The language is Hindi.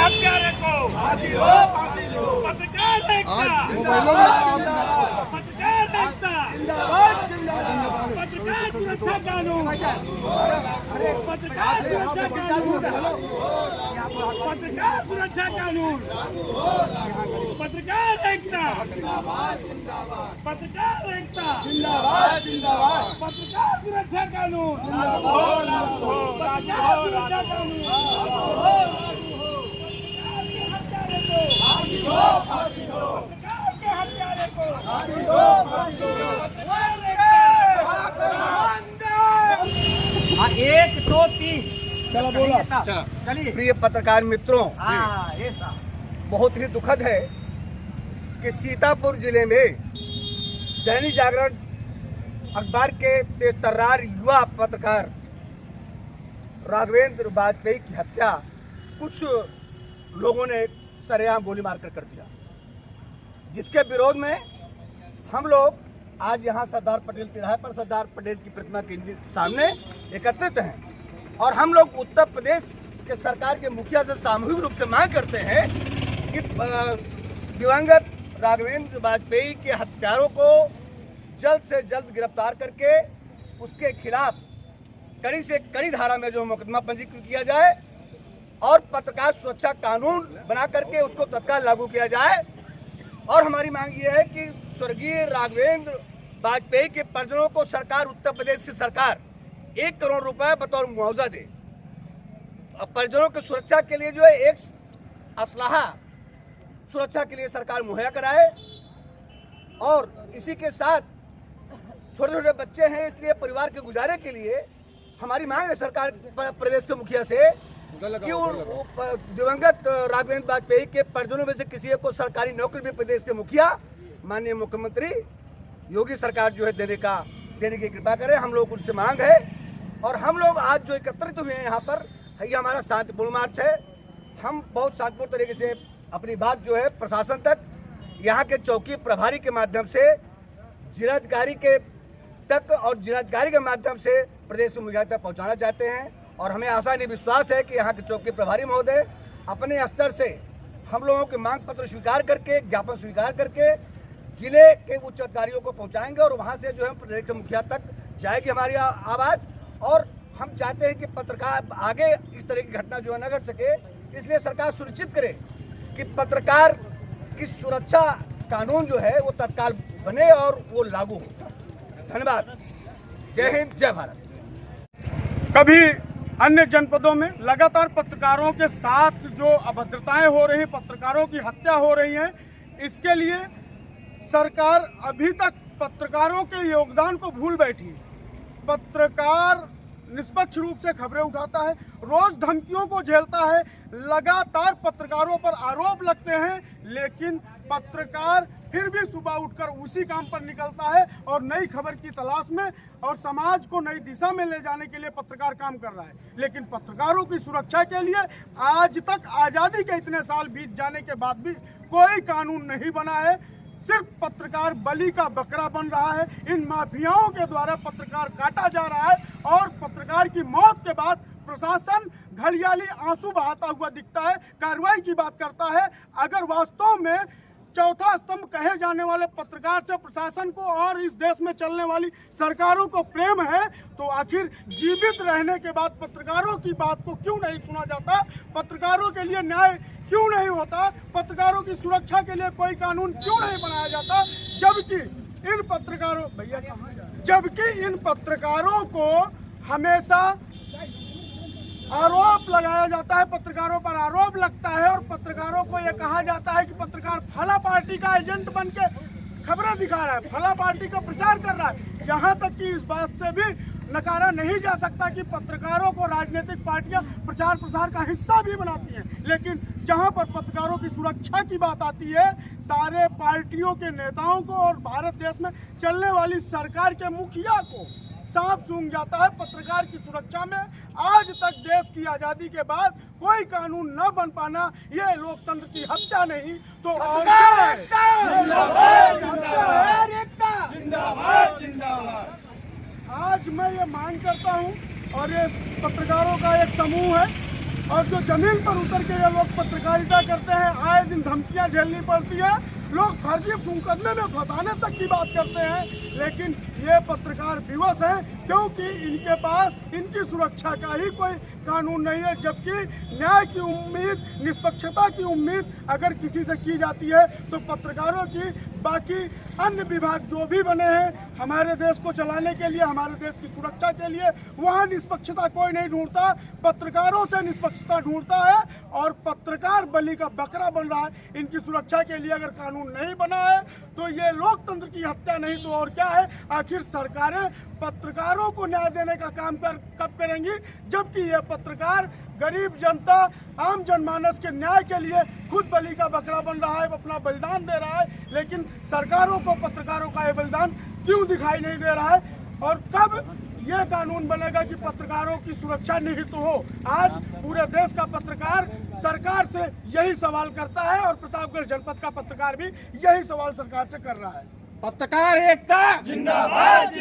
हत्यारे को फांसी दो, फांसी दो। पत्रकार एकता, पत्रकार एकता, जिंदाबाद, जिंदाबाद। पत्रकार सुरक्षा कानून, पत्रकार सुरक्षा कानून, पत्रकार सुरक्षा कानून, पत्रकार एकता, पत्रकार एकता, जिंदाबाद, जिंदाबाद। पत्रकार सुरक्षा कानून, पत्रकार सुरक्षा कानून, फांसी दो, फांसी दो। पत्रकार के हत्यारे को फांसी दो, फांसी दो। पत्रकार एकता। हाँ, 1 2 3 चलो बोलो। चलिए प्रिय पत्रकार मित्रों, बहुत ही दुखद है कि सीतापुर जिले में दैनिक जागरण अखबार के तेजतर्रार युवा पत्रकार राघवेंद्र वाजपेयी की हत्या कुछ लोगों ने सरेआम गोली मारकर कर दिया, जिसके विरोध में हम लोग आज यहाँ सरदार पटेल तिराहे पर सरदार पटेल की प्रतिमा के सामने एकत्रित हैं और हम लोग उत्तर प्रदेश के सरकार के मुखिया से सामूहिक रूप से मांग करते हैं कि दिवंगत राघवेंद्र वाजपेयी के हत्यारों को जल्द से जल्द गिरफ्तार करके उसके खिलाफ कड़ी से कड़ी धारा में जो मुकदमा पंजीकृत किया जाए और पत्रकार सुरक्षा कानून बना करके उसको तत्काल लागू किया जाए। और हमारी मांग ये है कि स्वर्गीय राघवेंद्र वाजपेयी के परिजनों को सरकार, उत्तर प्रदेश की सरकार 1 करोड़ रुपए बतौर मुआवजा दे। और परिजनों की सुरक्षा के लिए जो है एक असलाहा सुरक्षा के लिए सरकार मुहैया कराए। और इसी के साथ छोटे छोटे बच्चे हैं, इसलिए परिवार के गुजारे के लिए हमारी मांग है सरकार प्रदेश के मुखिया से कि दिवंगत राघवेंद्र वाजपेयी के परिजनों में से किसी एक को सरकारी नौकरी भी प्रदेश के मुखिया माननीय मुख्यमंत्री योगी सरकार जो है देने की कृपा करे। हम लोग उनसे मांग है और हम लोग आज जो एकत्रित हुए हैं यहाँ पर, ये हमारा शांतिपूर्ण मार्च है। हम बहुत शांतिपूर्ण तरीके से अपनी बात जो है प्रशासन तक, यहाँ के चौकी प्रभारी के माध्यम से जिलाधिकारी के तक और जिलाधिकारी के माध्यम से प्रदेश के मुखिया तक पहुँचाना चाहते हैं। और हमें आशा नहीं विश्वास है कि यहाँ के चौकी प्रभारी महोदय अपने स्तर से हम लोगों के मांग पत्र स्वीकार करके, ज्ञापन स्वीकार करके जिले के उच्च अधिकारियों को पहुँचाएंगे और वहाँ से जो है प्रदेश के मुखिया तक जाएगी हमारी आवाज़। और हम चाहते हैं कि पत्रकार आगे इस तरह की घटना जो है न घट सके, इसलिए सरकार सुनिश्चित करे कि पत्रकार की सुरक्षा कानून जो है वो तत्काल बने और वो लागू हो। धन्यवाद। जय हिंद, जय भारत। कभी अन्य जनपदों में लगातार पत्रकारों के साथ जो अभद्रताएं हो रही, पत्रकारों की हत्या हो रही है, इसके लिए सरकार अभी तक पत्रकारों के योगदान को भूल बैठी। पत्रकार निष्पक्ष रूप से खबरें उठाता है, रोज धमकियों को झेलता है, लगातार पत्रकारों पर आरोप लगते हैं, लेकिन पत्रकार फिर भी सुबह उठकर उसी काम पर निकलता है और नई खबर की तलाश में और समाज को नई दिशा में ले जाने के लिए पत्रकार काम कर रहा है। लेकिन पत्रकारों की सुरक्षा के लिए आज तक आज़ादी के इतने साल बीत जाने के बाद भी कोई कानून नहीं बना है। सिर्फ पत्रकार बलि का बकरा बन रहा है। इन माफियाओं के द्वारा पत्रकार काटा जा रहा है और पत्रकार की मौत के बाद प्रशासन घड़ियाली आंसू बहाता हुआ दिखता है, कार्रवाई की बात करता है। अगर वास्तव में चौथा स्तंभ कहे जाने वाले पत्रकार से प्रशासन को और इस देश में चलने वाली सरकारों को प्रेम है, तो आखिर जीवित रहने के बाद पत्रकारों की बात को क्यों नहीं सुना जाता? पत्रकारों के लिए न्याय क्यों नहीं होता? पत्रकारों की सुरक्षा के लिए कोई कानून क्यों नहीं बनाया जाता? जबकि इन पत्रकारों को हमेशा आरोप लगाया जाता है, पत्रकारों पर आरोप लगता है और पत्रकारों को यह कहा जाता है कि पत्रकार फला पार्टी का एजेंट बन के खबरें दिखा रहा है, फला पार्टी का प्रचार कर रहा है। यहाँ तक कि इस बात से भी नकारा नहीं जा सकता कि पत्रकारों को राजनीतिक पार्टियां प्रचार प्रसार का हिस्सा भी बनाती हैं। लेकिन जहां पर पत्रकारों की सुरक्षा की बात आती है, सारे पार्टियों के नेताओं को और भारत देश में चलने वाली सरकार के मुखिया को सांप सूंघ जाता है। पत्रकार की सुरक्षा में आज तक देश की आजादी के बाद कोई कानून न बन पाना, ये लोकतंत्र की हत्या नहीं तो और क्या है? जिंदाबाद, जिंदाबाद। आज मैं ये मांग करता हूँ और ये पत्रकारों का एक समूह है और जो जमीन पर उतर के ये लोग पत्रकारिता करते हैं, आए दिन धमकियां झेलनी पड़ती है, लोग फर्जी मुकदमे में फंसाने तक की बात करते हैं, लेकिन ये पत्रकार विवश हैं क्योंकि इनके पास इनकी सुरक्षा का ही कोई कानून नहीं है। जबकि न्याय की उम्मीद, निष्पक्षता की उम्मीद अगर किसी से की जाती है तो पत्रकारों की बाकी अन्य विभाग जो भी बने हैं हमारे देश को चलाने के लिए, हमारे देश की सुरक्षा के लिए, वहाँ निष्पक्षता कोई नहीं ढूंढता, पत्रकारों से निष्पक्षता ढूंढता है और पत्रकार बलि का बकरा बन रहा है। इनकी सुरक्षा के लिए अगर कानून नहीं बना है तो ये लोकतंत्र की हत्या नहीं तो और क्या है। आखिर सरकारें पत्रकारों को न्याय देने का काम कब करेंगी, जबकि ये पत्रकार गरीब जनता, आम जनमानस के न्याय के लिए खुद बलि का बकरा बन रहा है, अपना बलिदान दे रहा है, लेकिन सरकारों को पत्रकारों का ये बलिदान क्यों दिखाई नहीं दे रहा है। और कब ये कानून बनेगा कि पत्रकारों की सुरक्षा निहित तो हो। आज पूरे देश का पत्रकार सरकार से यही सवाल करता है और प्रतापगढ़ जनपद का पत्रकार भी यही सवाल सरकार से कर रहा है। पत्रकार एकता जिंदाबाद।